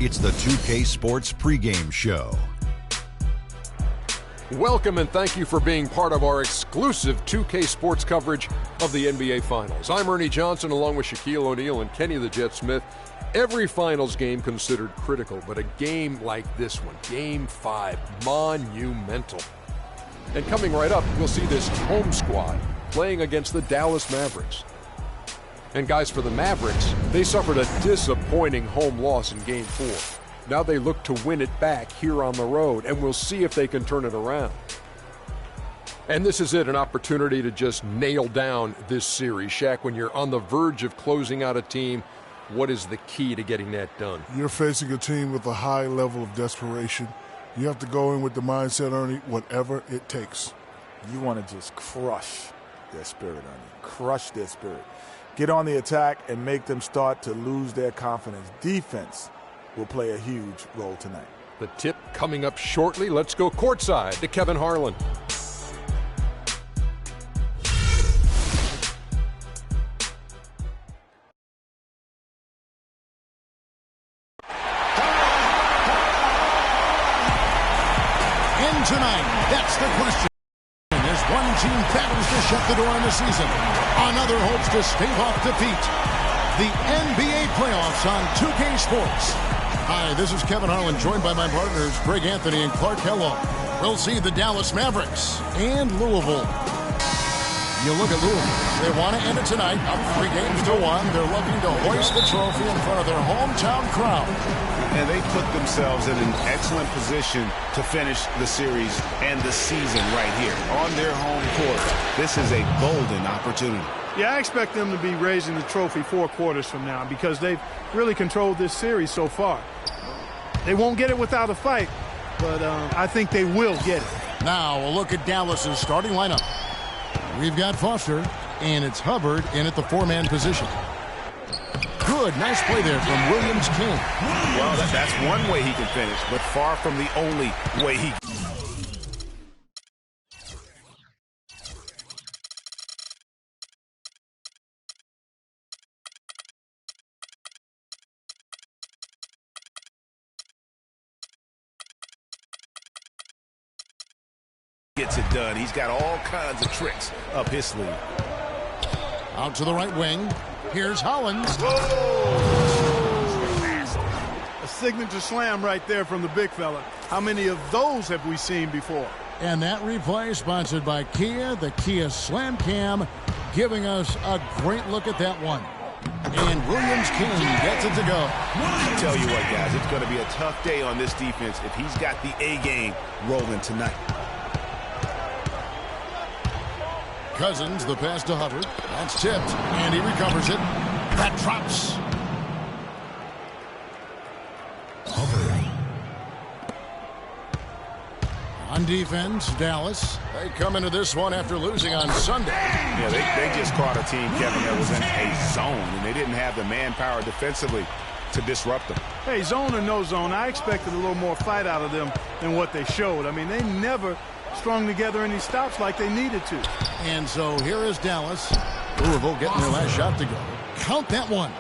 It's the 2K Sports pregame show. Welcome and thank you for being part of our exclusive 2K Sports coverage of the NBA Finals. I'm Ernie Johnson along with Shaquille O'Neal and Kenny the Jet Smith. Every Finals game considered critical, but a game like this one, Game 5, monumental. And coming right up, you'll see this home squad playing against the Dallas Mavericks. And guys, for the Mavericks, they suffered a disappointing home loss in Game 4. Now they look to win it back here on the road, and we'll see if they can turn it around. And this is it, an opportunity to just nail down this series. Shaq, when you're on the verge of closing out a team, what is the key to getting that done? You're facing a team with a high level of desperation. You have to go in with the mindset, Ernie, whatever it takes. You want to just crush their spirit, Ernie. Crush their spirit. Get on the attack and make them start to lose their confidence. Defense will play a huge role tonight. The tip coming up shortly. Let's go courtside to Kevin Harlan. In tonight, that's the question. As one team battles to shut the door on the season, another hopes to stave off defeat. The NBA playoffs on 2K Sports. Hi, this is Kevin Harlan, joined by my partners Greg Anthony and Clark Kellogg. We'll see the Dallas Mavericks and Louisville. You look at Louisville. They want to end it tonight, up 3-1. They're looking to hoist the trophy in front of their hometown crowd. And they put themselves in an excellent position to finish the series and the season right here on their home court. This is a golden opportunity. Yeah, I expect them to be raising the trophy 4 quarters from now because they've really controlled this series so far. They won't get it without a fight, but I think they will get it. Now a look at Dallas's starting lineup. We've got Foster, and it's Hubbard in at the 4-man position. Good, nice play there from Williams King. Well, that's one way he can finish, but far from the only way he gets it done. He's got all kinds of tricks up his sleeve. Out to the right wing. Here's Hollins. A signature slam right there from the big fella. How many of those have we seen before? And that replay sponsored by Kia, the Kia Slam Cam, giving us a great look at that one. And Williams King gets it to go. I tell you what, guys, it's going to be a tough day on this defense if he's got the A game rolling tonight. Cousins, the pass to Hubbard. That's tipped, and he recovers it. That drops. Hubbard. On defense, Dallas. They come into this one after losing on Sunday. Yeah, they just caught a team, Kevin, that was in a zone, and they didn't have the manpower defensively to disrupt them. Hey, zone or no zone, I expected a little more fight out of them than what they showed. I mean, they never strung together any stops like they needed to. And so here is Dallas. Louisville getting their last shot to go. Count that one.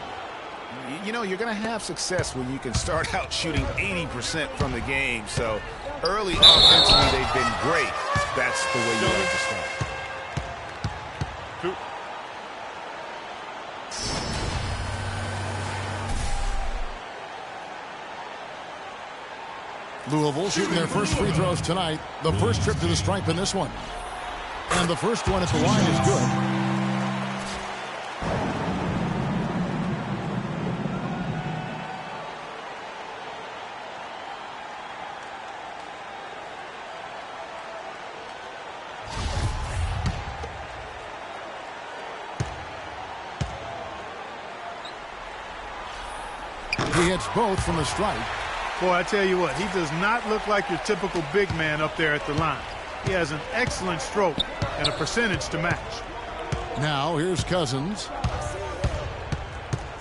You know, you're going to have success when you can start out shooting 80% from the game. So early offensively, they've been great. That's the way you like to start. Louisville shooting their first free throws tonight. The first trip to the stripe in this one. And the first one at the line is good. He hits both from the stripe. Boy, I tell you what, he does not look like your typical big man up there at the line. He has an excellent stroke and a percentage to match. Now here's Cousins.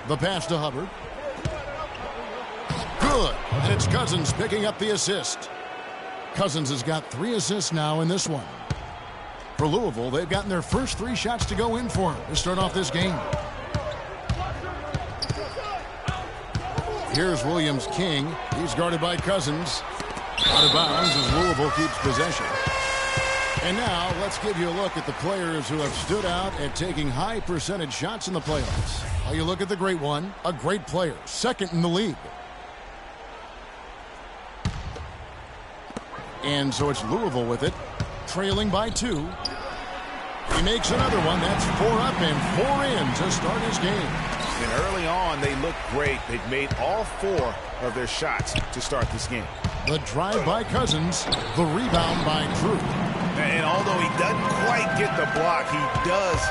The pass to Hubbard. Good. And it's Cousins picking up the assist. Cousins has got 3 assists now in this one. For Louisville, they've gotten their first 3 shots to go in for him to start off this game. Here's Williams King. He's guarded by Cousins. Out of bounds as Louisville keeps possession. And now let's give you a look at the players who have stood out at taking high percentage shots in the playoffs. Well, you look at the great one, a great player, second in the league. And so it's Louisville with it, trailing by 2. He makes another one. That's 4 up and 4 in to start his game. And early on, they look great. They've made all 4 of their shots to start this game. The drive by Cousins, the rebound by Drew. And although he doesn't quite get the block, he does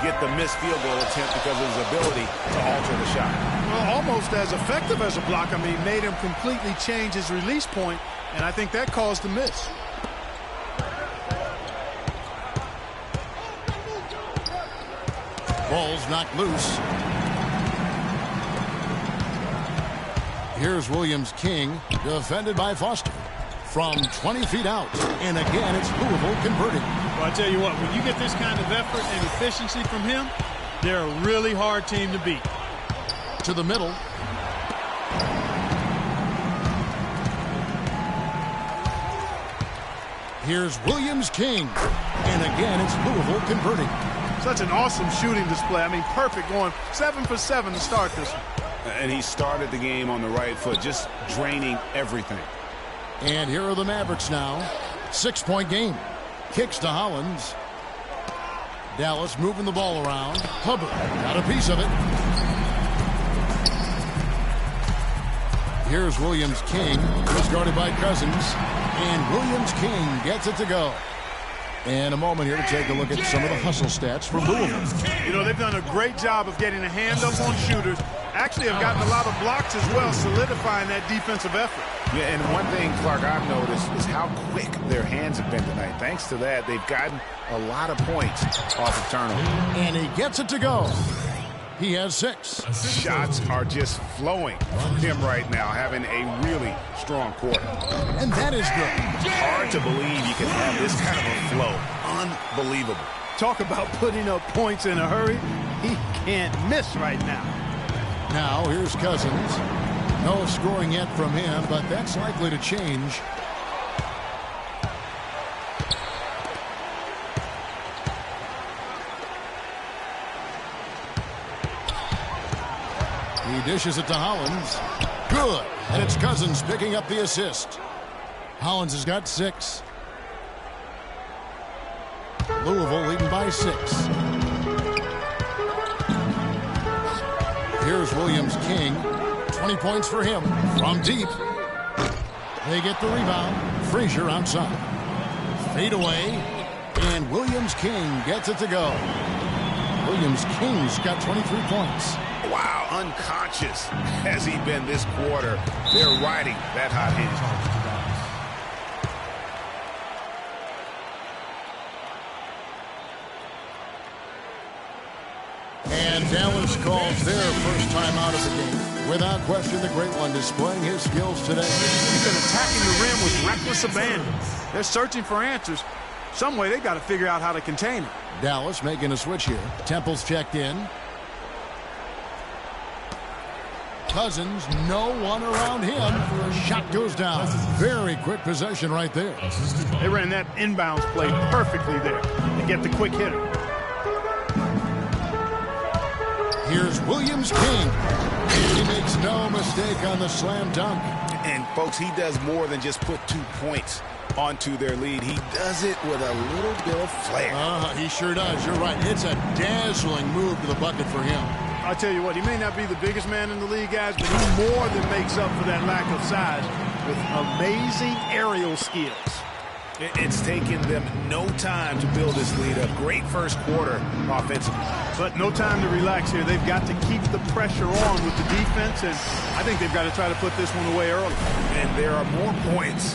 get the missed field goal attempt because of his ability to alter the shot. Well, almost as effective as a block. I mean, made him completely change his release point, and I think that caused the miss. Ball's knocked loose. Here's Williams King, defended by Foster. From 20 feet out. And again, it's Louisville converting. Well, I tell you what, when you get this kind of effort and efficiency from him, they're a really hard team to beat. To the middle. Here's Williams King. And again, it's Louisville converting. Such an awesome shooting display. I mean, perfect, going 7 for 7 to start this one. And he started the game on the right foot, just draining everything. And here are the Mavericks now. 6-point game. Kicks to Hollins. Dallas moving the ball around. Hubbard got a piece of it. Here's Williams King. He's guarded by Cousins. And Williams King gets it to go. And a moment here to take a look at some of the hustle stats for Louisville. You know, they've done a great job of getting a hand up on shooters. Actually have gotten a lot of blocks as well, solidifying that defensive effort. Yeah, and one thing, Clark, I've noticed is how quick their hands have been tonight. Thanks to that, they've gotten a lot of points off of turnover. And he gets it to go. He has 6. Shots are just flowing from him right now, having a really strong quarter. And that is good. Hard to believe you can have this kind of a flow. Unbelievable. Talk about putting up points in a hurry. He can't miss right now. Now here's Cousins. No scoring yet from him, but that's likely to change. He dishes it to Hollins. Good. And it's Cousins picking up the assist. Hollins has got 6. Louisville leading by 6. Here's Williams King. 20 points for him from deep. They get the rebound. Frazier outside. Fade away. And Williams King gets it to go. Williams King's got 23 points. Wow, unconscious has he been this quarter. They're riding that hot hand. And Dallas calls their first time out of the game. Without question, the great one displaying his skills today. He's been attacking the rim with reckless abandon. They're searching for answers. Some way they've got to figure out how to contain it. Dallas making a switch here. Temple's checked in. Cousins, no one around him. Shot goes down. Very quick possession right there. They ran that inbounds play perfectly there to get the quick hitter. Here's Williams King. He makes no mistake on the slam dunk. And, folks, he does more than just put 2 points onto their lead. He does it with a little bit of flair. He sure does. You're right. It's a dazzling move to the bucket for him. I'll tell you what, he may not be the biggest man in the league, guys, but he more than makes up for that lack of size with amazing aerial skills. It's taken them no time to build this lead up. Great first quarter offensively. But no time to relax here. They've got to keep the pressure on with the defense, and I think they've got to try to put this one away early. And there are more points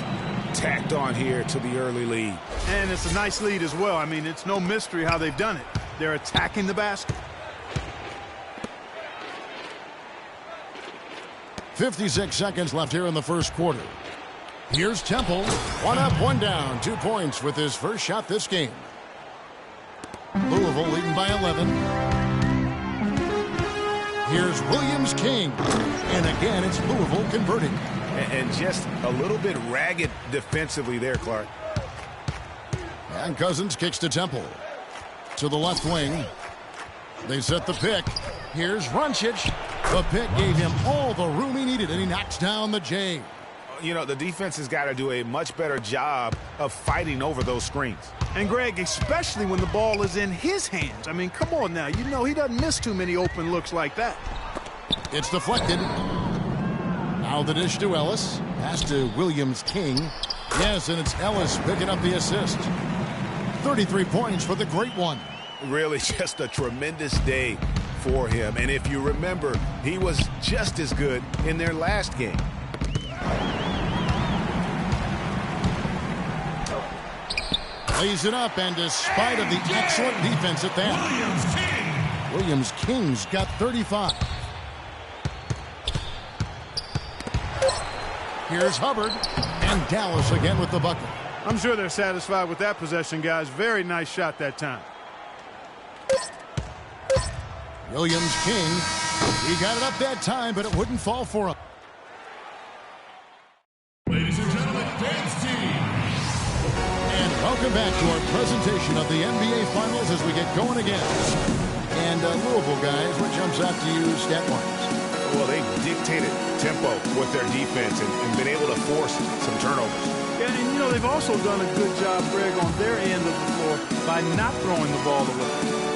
tacked on here to the early lead. And it's a nice lead as well. I mean, it's no mystery how they've done it. They're attacking the basket. 56 seconds left here in the first quarter. Here's Temple. 1 up, 1 down. 2 points with his first shot this game. Louisville leading by 11. Here's Williams King. And again, it's Louisville converting. And just a little bit ragged defensively there, Clark. And Cousins kicks to Temple. To the left wing. They set the pick. Here's Runcic. The pick gave him all the room he needed, and he knocks down the J. You know, the defense has got to do a much better job of fighting over those screens. And, Greg, especially when the ball is in his hands. I mean, come on now. You know he doesn't miss too many open looks like that. It's deflected. Now the dish to Ellis. Pass to Williams King. Yes, and it's Ellis picking up the assist. 33 points for the great one. Really just a tremendous day for him. And if you remember, he was just as good in their last game. Lays it up, and despite of the excellent defense at that, Williams King's got 35. Here's Hubbard, and Dallas again with the bucket. I'm sure they're satisfied with that possession, guys. Very nice shot that time. Williams King, he got it up that time, but it wouldn't fall for him. Ladies and gentlemen, dance team. And welcome back to our presentation of the NBA Finals as we get going again. And Louisville, guys, what jumps out to you stat-wise? Well, they've dictated tempo with their defense and been able to force some turnovers. Yeah, and, you know, they've also done a good job, Greg, on their end of the floor by not throwing the ball away.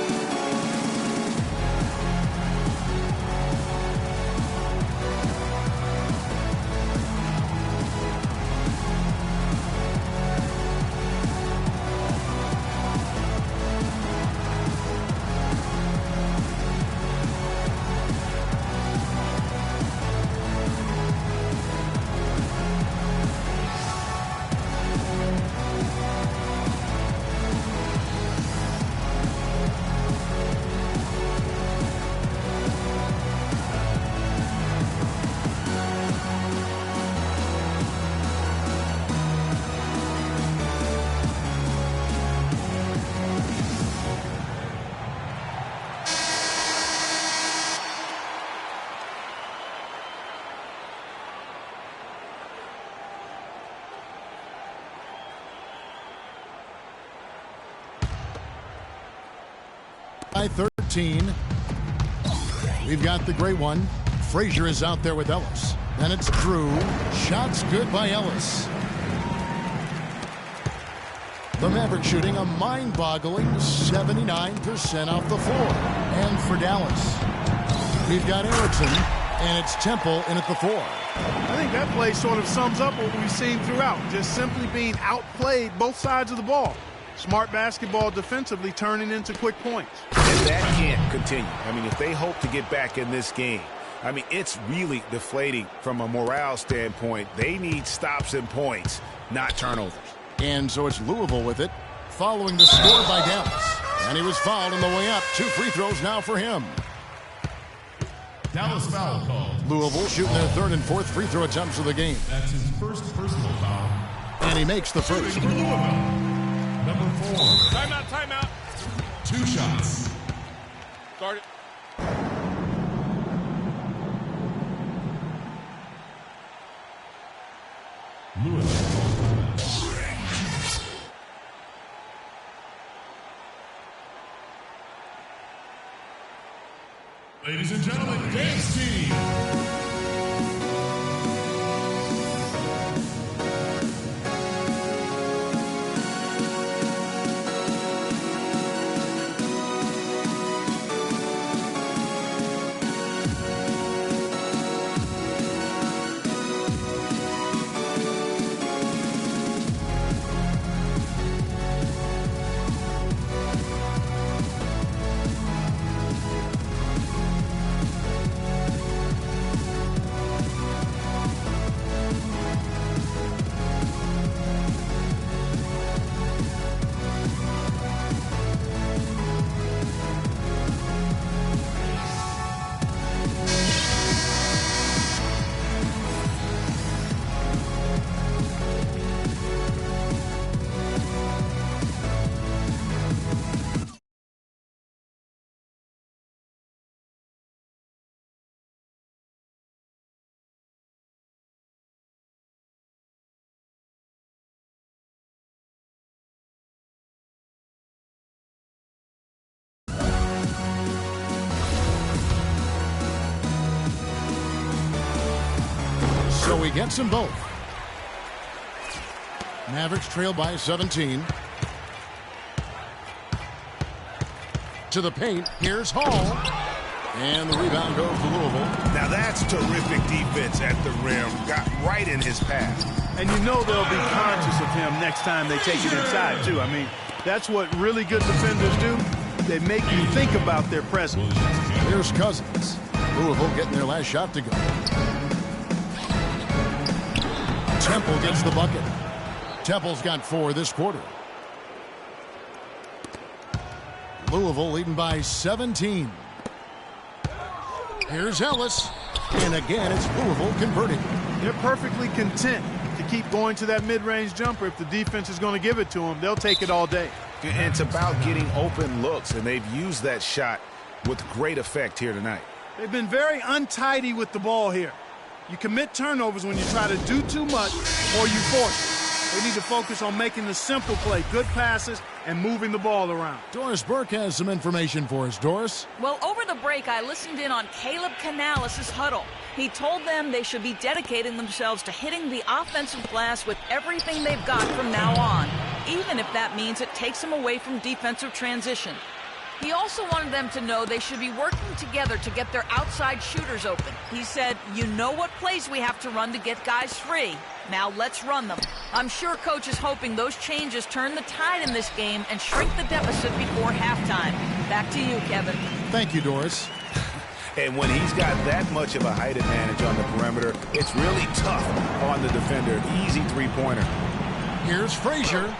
By 13. We've got the great one. Frazier is out there with Ellis. Then it's Drew. Shots good by Ellis. The Maverick shooting a mind-boggling 79% off the floor. And for Dallas, we've got Erickson, and it's Temple in at the 4. I think that play sort of sums up what we've seen throughout. Just simply being outplayed both sides of the ball. Smart basketball defensively turning into quick points. And that can't continue. I mean, if they hope to get back in this game, I mean, it's really deflating from a morale standpoint. They need stops and points, not turnovers. And so it's Louisville with it, following the score by Dallas. And he was fouled on the way up. 2 free throws now for him. Dallas foul call. Louisville shooting their 3rd and 4th free throw attempts of the game. That's his first personal foul. And he makes the first. For Louisville. Number 4. Timeout. 2 shots. Start it. Louisville. Ladies and gentlemen, dance team. So he gets them both. Mavericks trail by 17. To the paint. Here's Hall. And the rebound goes to Louisville. Now that's terrific defense at the rim. Got right in his path. And you know they'll be conscious of him next time they take it inside, too. I mean, that's what really good defenders do. They make you think about their presence. Here's Cousins. Louisville getting their last shot to go. Temple gets the bucket. Temple's got 4 this quarter. Louisville leading by 17. Here's Ellis. And again, it's Louisville converting. They're perfectly content to keep going to that mid-range jumper. If the defense is going to give it to them, they'll take it all day. And it's about getting open looks, and they've used that shot with great effect here tonight. They've been very untidy with the ball here. You commit turnovers when you try to do too much or you force it. They need to focus on making the simple play, good passes, and moving the ball around. Doris Burke has some information for us. Doris? Well, over the break, I listened in on Caleb Canales' huddle. He told them they should be dedicating themselves to hitting the offensive glass with everything they've got from now on, even if that means it takes them away from defensive transition. He also wanted them to know they should be working together to get their outside shooters open. He said, you know what plays we have to run to get guys free. Now let's run them. I'm sure Coach is hoping those changes turn the tide in this game and shrink the deficit before halftime. Back to you, Kevin. Thank you, Doris. And when he's got that much of a height advantage on the perimeter, it's really tough on the defender. Easy three-pointer. Here's Frazier.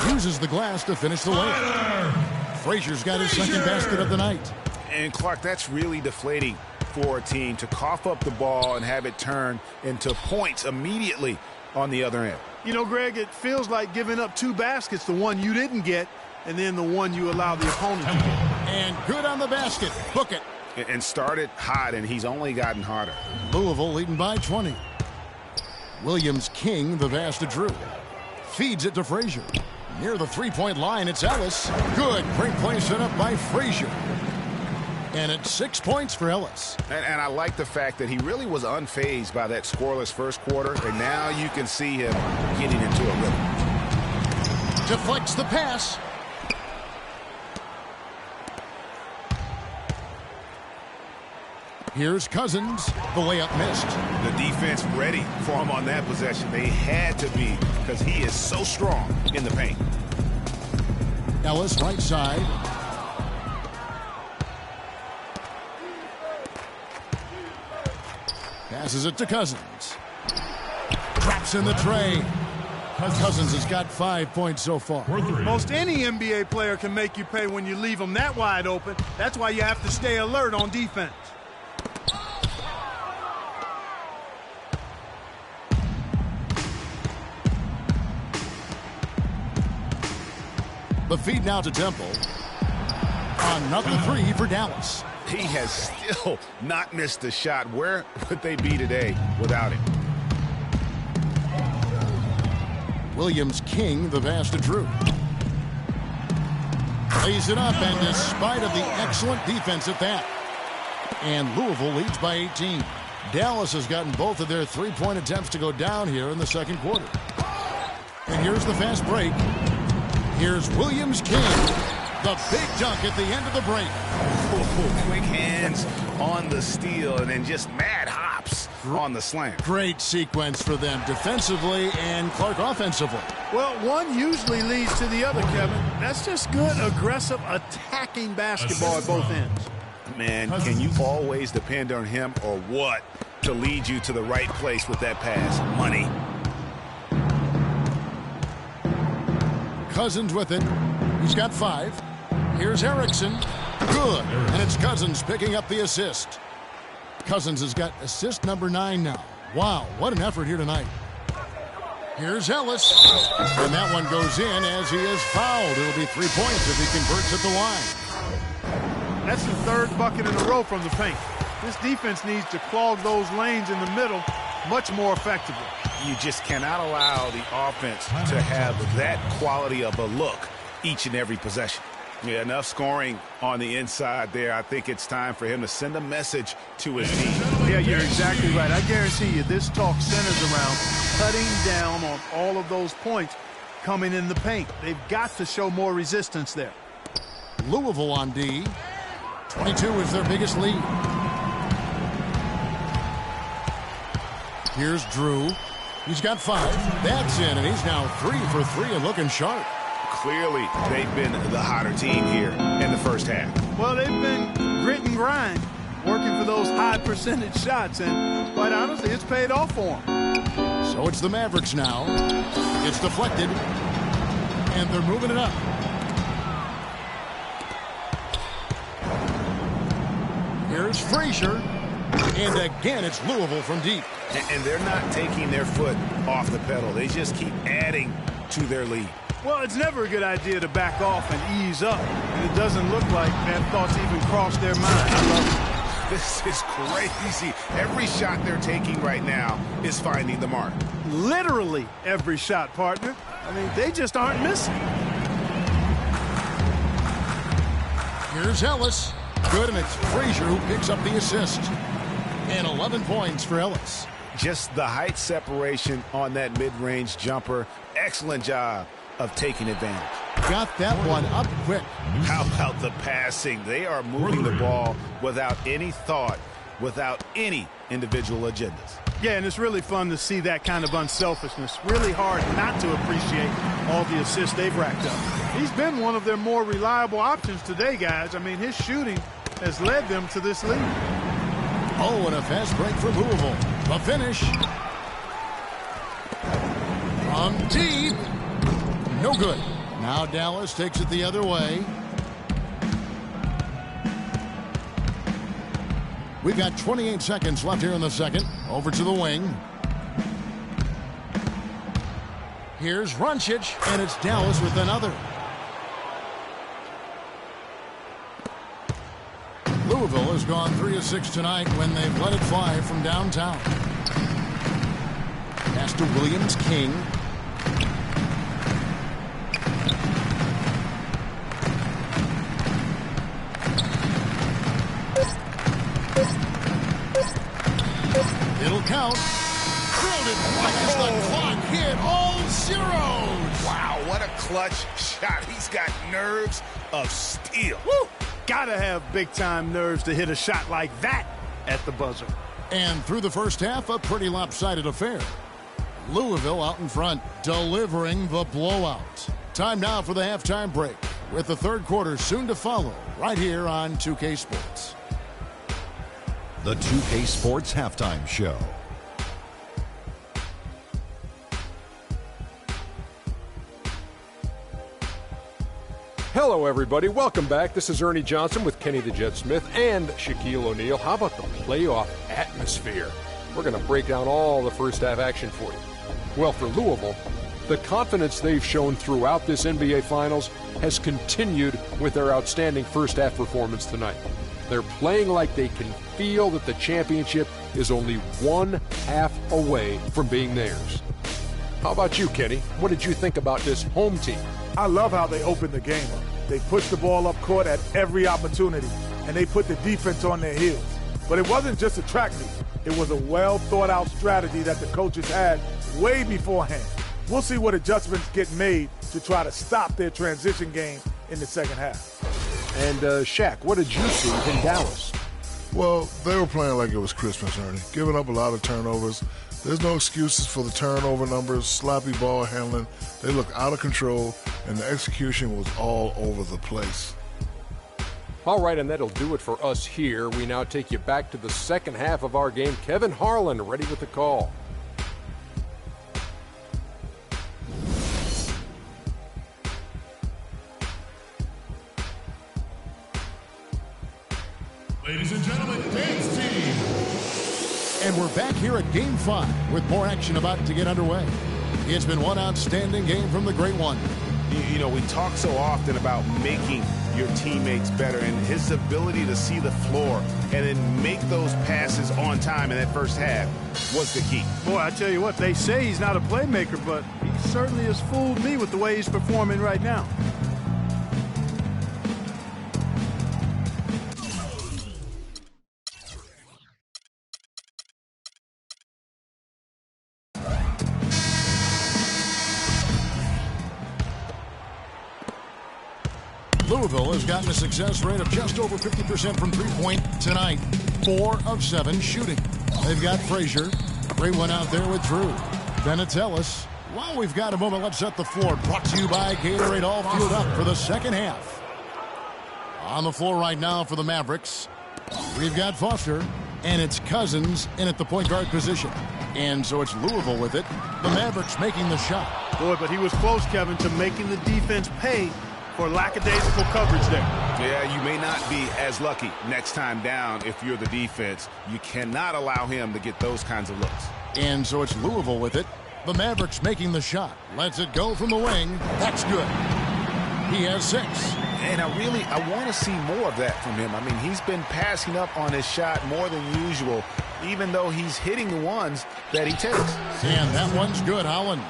Uses the glass to finish the layup. Frazier's got his second basket of the night. And, Clark, that's really deflating for a team to cough up the ball and have it turn into points immediately on the other end. You know, Greg, it feels like giving up 2 baskets, the one you didn't get, and then the one you allowed the opponent to get. And good on the basket. Book it. And started hot, and he's only gotten hotter. Louisville leading by 20. Williams King, the pass to Drew. Feeds it to Frazier. Near the three-point line, it's Ellis. Good. Great play set up by Frazier. And it's 6 points for Ellis. And I like the fact that he really was unfazed by that scoreless first quarter, and now you can see him getting into a rhythm. Deflects the pass. Here's Cousins. The layup missed. The defense ready for him on that possession. They had to be, because he is so strong in the paint. Ellis right side. Passes it to Cousins. Traps in the tray. Cousins has got 5 points so far. Most any NBA player can make you pay when you leave them that wide open. That's why you have to stay alert on defense. The feed now to Temple. Another 3 for Dallas. He has still not missed a shot. Where would they be today without him? Williams King, the pass to Drew. Lays it up, and despite of the excellent defense at that. And Louisville leads by 18. Dallas has gotten both of their three-point attempts to go down here in the second quarter. And here's the fast break. Here's Williams King. The big dunk at the end of the break. Oh, quick hands on the steal and then just mad hops on the slam. Great sequence for them defensively and Clark offensively. Well, one usually leads to the other, Kevin. That's just good, aggressive, attacking basketball at both ends. Man, can you always depend on him or what to lead you to the right place with that pass? Money. Cousins with it. He's got 5. Here's Erickson. Good. And it's Cousins picking up the assist. Cousins has got assist number 9 now. Wow, what an effort here tonight. Here's Ellis. And that one goes in as he is fouled. It'll be 3 points if he converts at the line. That's the 3rd bucket in a row from the paint. This defense needs to clog those lanes in the middle much more effectively. You just cannot allow the offense to have that quality of a look each and every possession. Yeah, enough scoring on the inside there. I think it's time for him to send a message to his team. Yeah, you're exactly right. I guarantee you this talk centers around cutting down on all of those points coming in the paint. They've got to show more resistance there. Louisville on D. 22 is their biggest lead. Here's Drew. He's got 5. That's in, and he's now 3 for 3 and looking sharp. Clearly, they've been the hotter team here in the first half. Well, they've been grit and grind, working for those high percentage shots, and quite honestly, it's paid off for them. So it's the Mavericks now. It's deflected, and they're moving it up. Here's Frazier, and again it's Louisville from deep. And they're not taking their foot off the pedal. They just keep adding to their lead. Well, it's never a good idea to back off and ease up, and it doesn't look like that thought's even crossed their mind. I love it. This is crazy. Every shot they're taking right now is finding the mark. Literally every shot, partner. I mean, they just aren't missing. Here's Ellis. Good, and it's Frazier who picks up the assist. And 11 points for Ellis. Just the height separation on that mid-range jumper. Excellent job of taking advantage. Got that one up quick. How about the passing? They are moving the ball without any thought, without any individual agendas. Yeah, and it's really fun to see that kind of unselfishness. Really hard not to appreciate all the assists they've racked up. He's been one of their more reliable options today, guys. I mean, his shooting has led them to this lead. Oh, and a fast break for Louisville. The finish. From deep. No good. Now Dallas takes it the other way. We've got 28 seconds left here in the second. Over to the wing. Here's Runcic, and it's Dallas with another. Louisville has gone 3 of 6 tonight when they've let it fly from downtown. Pass to Williams-King. It'll count. Drilled it right as the clock hit all zeros. Wow, what a clutch shot. He's got nerves of steel. Woo! Gotta have big-time nerves to hit a shot like that at the buzzer. And through the first half, a pretty lopsided affair. Louisville out in front, delivering the blowout. Time now for the halftime break, with the third quarter soon to follow, right here on 2K Sports. The 2K Sports Halftime Show. Hello, everybody. Welcome back. This is Ernie Johnson with Kenny the Jet Smith and Shaquille O'Neal. How about the playoff atmosphere? We're going to break down all the first half action for you. Well, for Louisville, the confidence they've shown throughout this NBA Finals has continued with their outstanding first half performance tonight. They're playing like they can feel that the championship is only one half away from being theirs. How about you, Kenny? What did you think about this home team? I love how they opened the game up. They pushed the ball up court at every opportunity, and they put the defense on their heels. But it wasn't just a track meet. It was a well-thought-out strategy that the coaches had way beforehand. We'll see what adjustments get made to try to stop their transition game in the second half. And Shaq, what did you see in Dallas? Well, they were playing like it was Christmas, Ernie. Giving up a lot of turnovers. There's no excuses for the turnover numbers, sloppy ball handling. They looked out of control, and the execution was all over the place. All right, and that'll do it for us here. We now take you back to the second half of our game. Kevin Harlan ready with the call. Ladies and gentlemen, dance team. And we're back here at Game 5 with more action about to get underway. It's been one outstanding game from the Great One. You know, we talk so often about making your teammates better, and his ability to see the floor and then make those passes on time in that first half was the key. Boy, I tell you what, they say he's not a playmaker, but he certainly has fooled me with the way he's performing right now. Louisville has gotten a success rate of just over 50% from three-point tonight. 4 of 7 shooting. They've got Frazier. Great one out there with Drew. Benatellis. While we've got a moment, let's set the floor. Brought to you by Gatorade, all fueled up for the second half. On the floor right now for the Mavericks, we've got Foster, and it's Cousins in at the point guard position. And so it's Louisville with it. The Mavericks making the shot. Boy, but he was close, Kevin, to making the defense pay for lackadaisical coverage there. Yeah, you may not be as lucky next time down if you're the defense. You cannot allow him to get those kinds of looks. And so it's Louisville with it. The Mavericks making the shot. Lets it go from the wing. That's good. He has 6. And I want to see more of that from him. I mean, he's been passing up on his shot more than usual, even though he's hitting the ones that he takes. And that one's good, Hollins.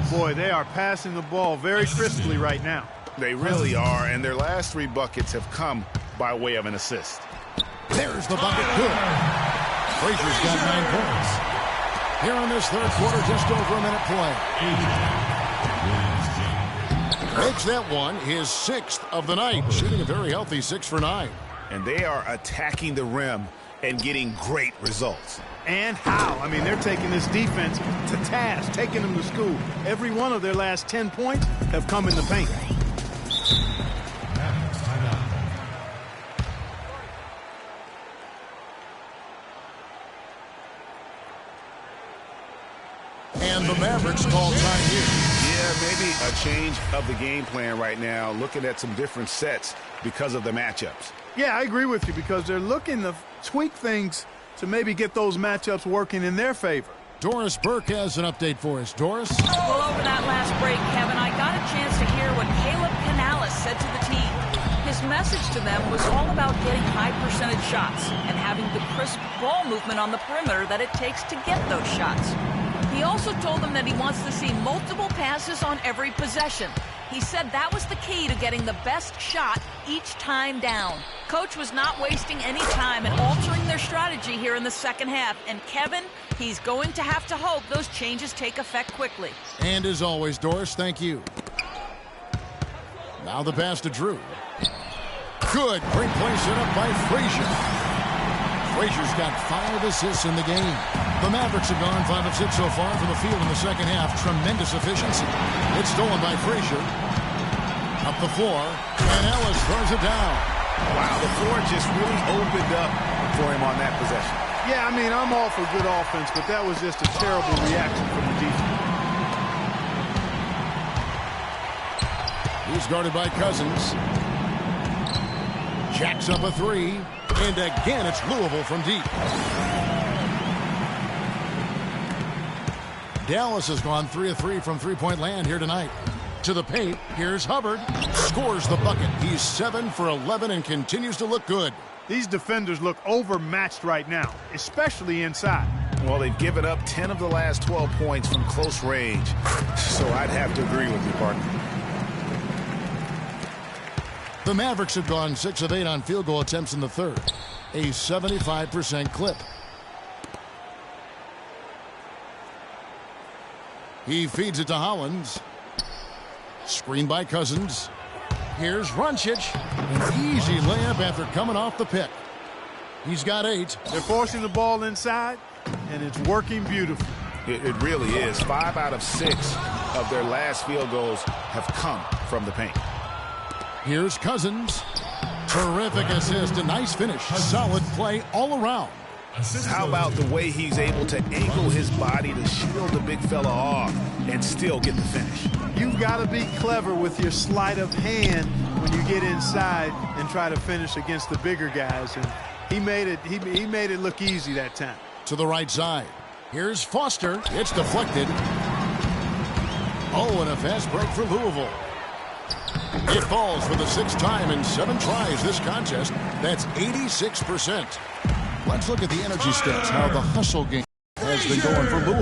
Boy, they are passing the ball very crisply right now. They really are, and their last 3 buckets have come by way of an assist. There's the bucket. Good. Frazier's got 9 points. Here in this third quarter, just over a minute play. Makes that one his 6th of the night, shooting a very healthy 6 for 9. And they are attacking the rim and getting great results. And how? I mean, they're taking this defense to task, taking them to school. Every one of their last 10 points have come in the paint. And the Mavericks call time here. Yeah, maybe a change of the game plan right now, looking at some different sets because of the matchups. Yeah, I agree with you because they're looking to tweak things to maybe get those matchups working in their favor. Doris Burke has an update for us. Doris? Well, over that last break, Kevin, I got a chance to hear what Caleb Canales said to the team. His message to them was all about getting high percentage shots and having the crisp ball movement on the perimeter that it takes to get those shots. He also told them that he wants to see multiple passes on every possession. He said that was the key to getting the best shot each time down. Coach was not wasting any time in altering their strategy here in the second half. And Kevin, he's going to have to hope those changes take effect quickly. And as always, Doris, thank you. Now the pass to Drew. Good. Great play set up by Frazier. Frazier's got 5 assists in the game. The Mavericks have gone 5 of 6 so far from the field in the second half. Tremendous efficiency. It's stolen by Frazier. Up the floor, and Ellis throws it down. Wow, the floor just really opened up for him on that possession. Yeah, I mean, I'm all for good offense, but that was just a terrible reaction from the defense. He's guarded by Cousins. Jacks up a 3. And again, it's Louisville from deep. Dallas has gone 3 of 3 from three-point land here tonight. To the paint, here's Hubbard. Scores the bucket. He's 7 for 11 and continues to look good. These defenders look overmatched right now, especially inside. Well, they've given up 10 of the last 12 points from close range. So I'd have to agree with you, partner. The Mavericks have gone 6 of 8 on field goal attempts in the third. A 75% clip. He feeds it to Hollins. Screen by Cousins. Here's Runcic. An easy layup after coming off the pick. He's got 8. They're forcing the ball inside, and it's working beautifully. It really is. 5 out of 6 of their last field goals have come from the paint. Here's Cousins. Terrific assist. A nice finish. Solid play all around. How about the way he's able to angle his body to shield the big fella off and still get the finish? You've got to be clever with your sleight of hand when you get inside and try to finish against the bigger guys. And he made it look easy that time. To the right side. Here's Foster. It's deflected. Oh, and a fast break for Louisville. It falls for the 6th time in 7 tries this contest. That's 86%. Let's look at the energy stats, how the hustle game has been going for Louisville.